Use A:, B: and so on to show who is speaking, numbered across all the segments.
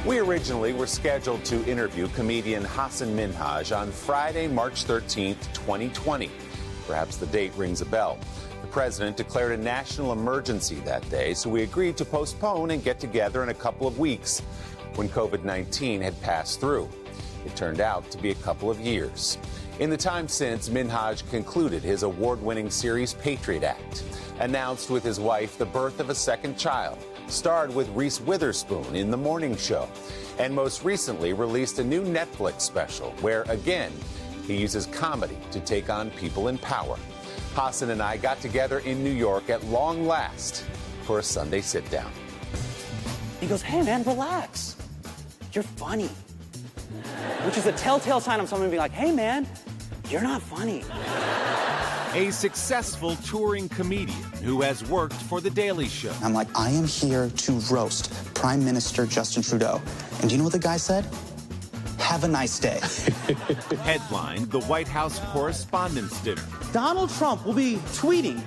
A: We originally were scheduled to interview comedian Hasan Minhaj on Friday, March 13th, 2020. Perhaps the date rings a bell. The president declared a national emergency that day, so we agreed to postpone and get together in a couple of weeks when COVID-19 had passed through. It turned out to be a couple of years. In the time since, Minhaj concluded his award-winning series Patriot Act, announced with his wife the birth of a second child, starred with Reese Witherspoon in The Morning Show, and most recently released a new Netflix special where, again, he uses comedy to take on people in power. Hasan and I got together in New York at long last for a Sunday Sit-Down.
B: He goes, hey, man, relax. You're funny. Which is a telltale sign of someone being like, hey, man, you're not funny.
C: A successful touring comedian who has worked for The Daily Show.
D: I'm like, I am here to roast Prime Minister Justin Trudeau. And do you know what the guy said? Have a nice day.
C: Headlined the White House Correspondents' Dinner.
B: Donald Trump will be tweeting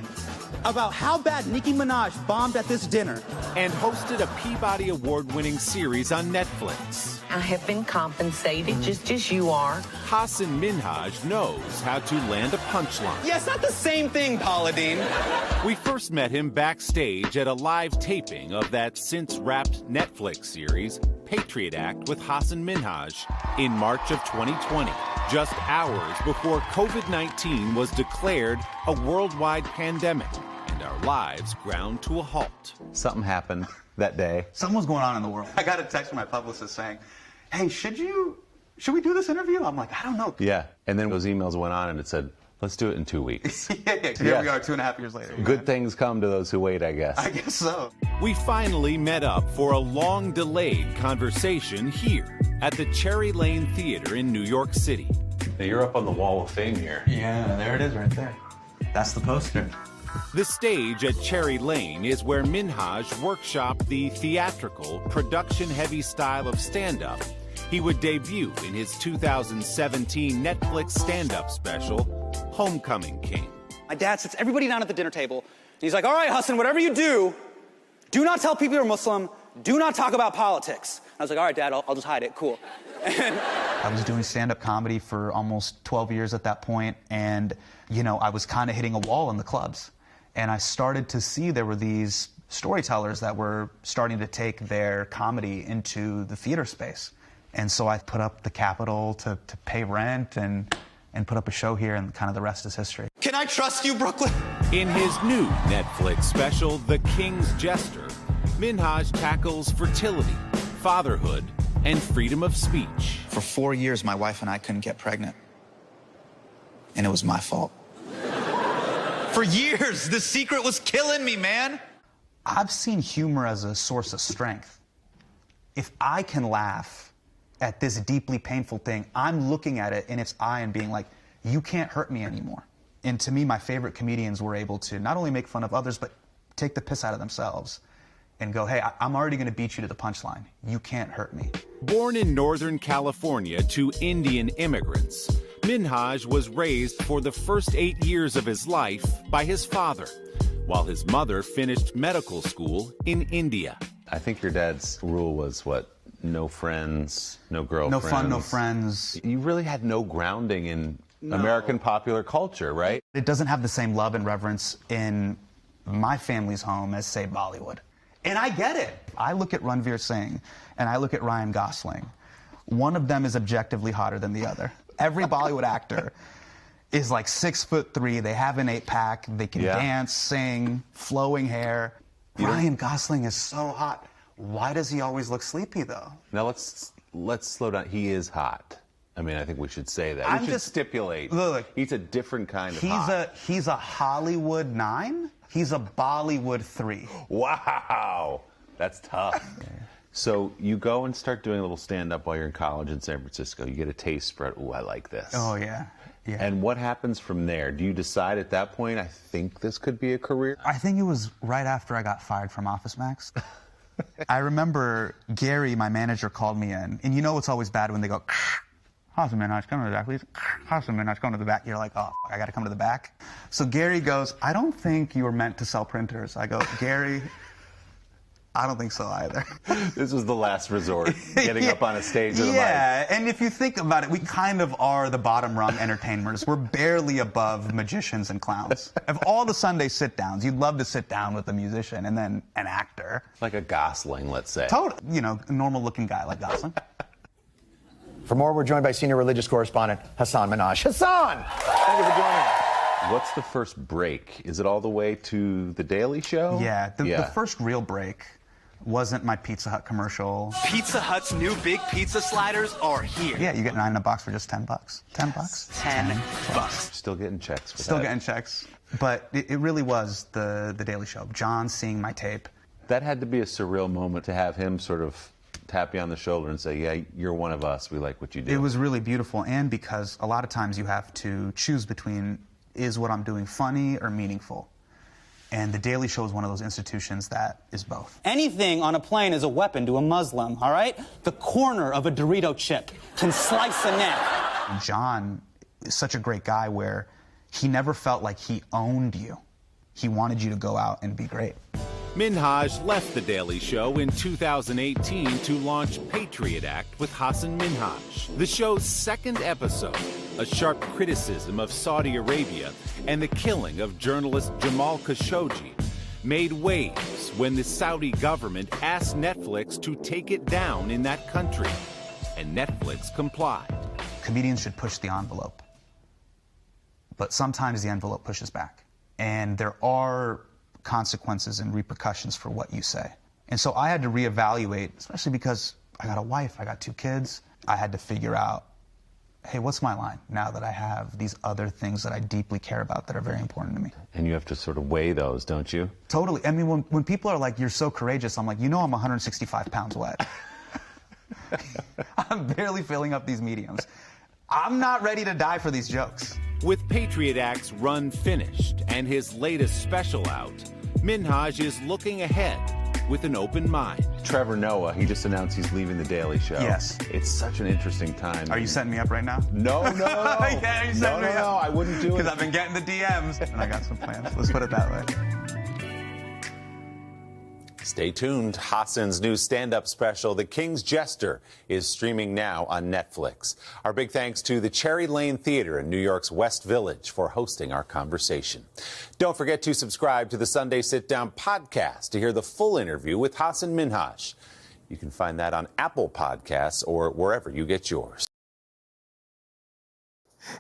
B: about how bad Nicki Minaj bombed at this dinner.
C: And hosted a Peabody Award-winning series on Netflix.
E: I have been compensated just as you are.
C: Hasan Minhaj knows how to land a punchline.
B: Yeah, it's not the same thing, Paula Deen.
C: We first met him backstage at a live taping of that since-wrapped Netflix series, Patriot Act with Hasan Minhaj, in March of 2020, just hours before COVID-19 was declared a worldwide pandemic and our lives ground to a halt.
A: Something happened that day.
D: Something was going on in the world. I got a text from my publicist saying, hey, should we do this interview? I'm like, I don't know.
A: Yeah, and then those emails went on and it said, let's do it in 2 weeks.
D: Here we are 2.5 years later.
A: Good things come to those who wait, I guess.
D: I guess so.
C: We finally met up for a long-delayed conversation here at the Cherry Lane Theater in New York City.
A: Now, you're up on the wall of fame here.
D: Yeah, there it is right there. That's the poster.
C: The stage at Cherry Lane is where Minhaj workshopped the theatrical, production-heavy style of stand-up he would debut in his 2017 Netflix stand-up special, Homecoming King.
B: My dad sits everybody down at the dinner table, and he's like, all right, Hasan, whatever you do not tell people you're Muslim, do not talk about politics. And I was like, all right, Dad, I'll just hide it, cool. And
D: I was doing stand-up comedy for almost 12 years at that point, and, I was kind of hitting a wall in the clubs. And I started to see there were these storytellers that were starting to take their comedy into the theater space. And so I put up the capital to pay rent and put up a show here, and kind of the rest is history. Can I trust you, Brooklyn?
C: In his new Netflix special, The King's Jester, Minhaj tackles fertility, fatherhood, and freedom of speech.
D: For 4 years, my wife and I couldn't get pregnant. And it was my fault. For years, The Secret was killing me, man. I've seen humor as a source of strength. If I can laugh at this deeply painful thing, I'm looking at it in its eye and being like, you can't hurt me anymore. And to me, my favorite comedians were able to not only make fun of others, but take the piss out of themselves and go, hey, I'm already going to beat you to the punchline. You can't hurt me.
C: Born in Northern California to Indian immigrants, Minhaj was raised for the first 8 years of his life by his father, while his mother finished medical school in India.
A: I think your dad's rule was what? No friends, no girlfriends.
D: No fun, no friends.
A: You really had no grounding in American popular culture, right?
D: It doesn't have the same love and reverence in my family's home as, say, Bollywood. And I get it. I look at Ranveer Singh and I look at Ryan Gosling. One of them is objectively hotter than the other. Every Bollywood actor is like 6'3". They have an 8-pack. They can dance, sing, flowing hair. Ryan Gosling is so hot. Why does he always look sleepy, though?
A: Now let's slow down. He is hot. I mean, I think we should say that. We should stipulate. Look, he's a different kind of hot.
D: He's a Hollywood 9. He's a Bollywood 3.
A: Wow, that's tough. So you go and start doing a little stand-up while you're in college in San Francisco. You get a taste for it. Ooh, I like this.
D: Oh, yeah. Yeah.
A: And what happens from there? Do you decide at that point, I think this could be a career?
D: I think it was right after I got fired from Office Max. I remember Gary, my manager, called me in. And you know it's always bad when they go, Hasan Minhaj, come to the back, please. Hasan Minhaj, come to the back. You're like, oh, I got to come to the back. So Gary goes, I don't think you were meant to sell printers. I go, Gary, I don't think so either.
A: This was the last resort, getting up on a stage with a mic.
D: Yeah, and if you think about it, we kind of are the bottom rung entertainers. We're barely above magicians and clowns. Of all the Sunday sit-downs, you'd love to sit down with a musician and then an actor.
A: Like a Gosling, let's say.
D: Totally. You know, a normal-looking guy like Gosling.
F: For more, we're joined by senior religious correspondent Hasan Minhaj. Hasan! Thank you for joining us.
A: What's the first break? Is it all the way to The Daily Show?
D: Yeah, the first real break wasn't my Pizza Hut commercial.
G: Pizza Hut's new big pizza sliders are here.
D: Yeah, you get 9 in a box for just $10. $10.
G: 10 bucks.
A: Still getting checks for that.
D: Still getting checks. But it really was the Daily Show. John seeing my tape.
A: That had to be a surreal moment to have him sort of tap you on the shoulder and say, yeah, you're one of us. We like what you do.
D: It was really beautiful, and because a lot of times you have to choose between, is what I'm doing funny or meaningful? And The Daily Show is one of those institutions that is both.
B: Anything on a plane is a weapon to a Muslim, all right? The corner of a Dorito chip can slice a neck.
D: John is such a great guy where he never felt like he owned you. He wanted you to go out and be great.
C: Minhaj left The Daily Show in 2018 to launch Patriot Act with Hasan Minhaj. The show's second episode, a sharp criticism of Saudi Arabia and the killing of journalist Jamal Khashoggi, made waves when the Saudi government asked Netflix to take it down in that country, and Netflix complied.
D: Comedians should push the envelope, but sometimes the envelope pushes back, and there are consequences and repercussions for what you say. And so I had to reevaluate, especially because I got a wife, I got 2 kids. I had to figure out, hey, what's my line now that I have these other things that I deeply care about that are very important to me?
A: And you have to sort of weigh those, don't you?
D: Totally. I mean, when people are like, you're so courageous, I'm like, you know I'm 165 pounds wet. I'm barely filling up these mediums. I'm not ready to die for these jokes.
C: With Patriot Act's run finished and his latest special out, Minhaj is looking ahead with an open mind.
A: Trevor Noah, he just announced he's leaving The Daily Show.
D: Yes.
A: It's such an interesting time.
D: Are you setting me up right now?
A: No.
D: Yeah, you setting me up.
A: I wouldn't do it.
D: Because I've been getting the DMs. And I got some plans. Let's put it that way.
A: Stay tuned. Hasan's new stand-up special, The King's Jester, is streaming now on Netflix. Our big thanks to the Cherry Lane Theater in New York's West Village for hosting our conversation. Don't forget to subscribe to the Sunday Sit-Down podcast to hear the full interview with Hasan Minhaj. You can find that on Apple Podcasts or wherever you get yours.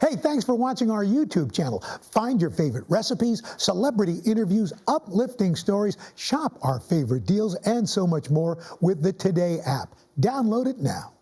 H: Hey, thanks for watching our YouTube channel. Find your favorite recipes, celebrity interviews, uplifting stories, shop our favorite deals, and so much more with the Today app. Download it now.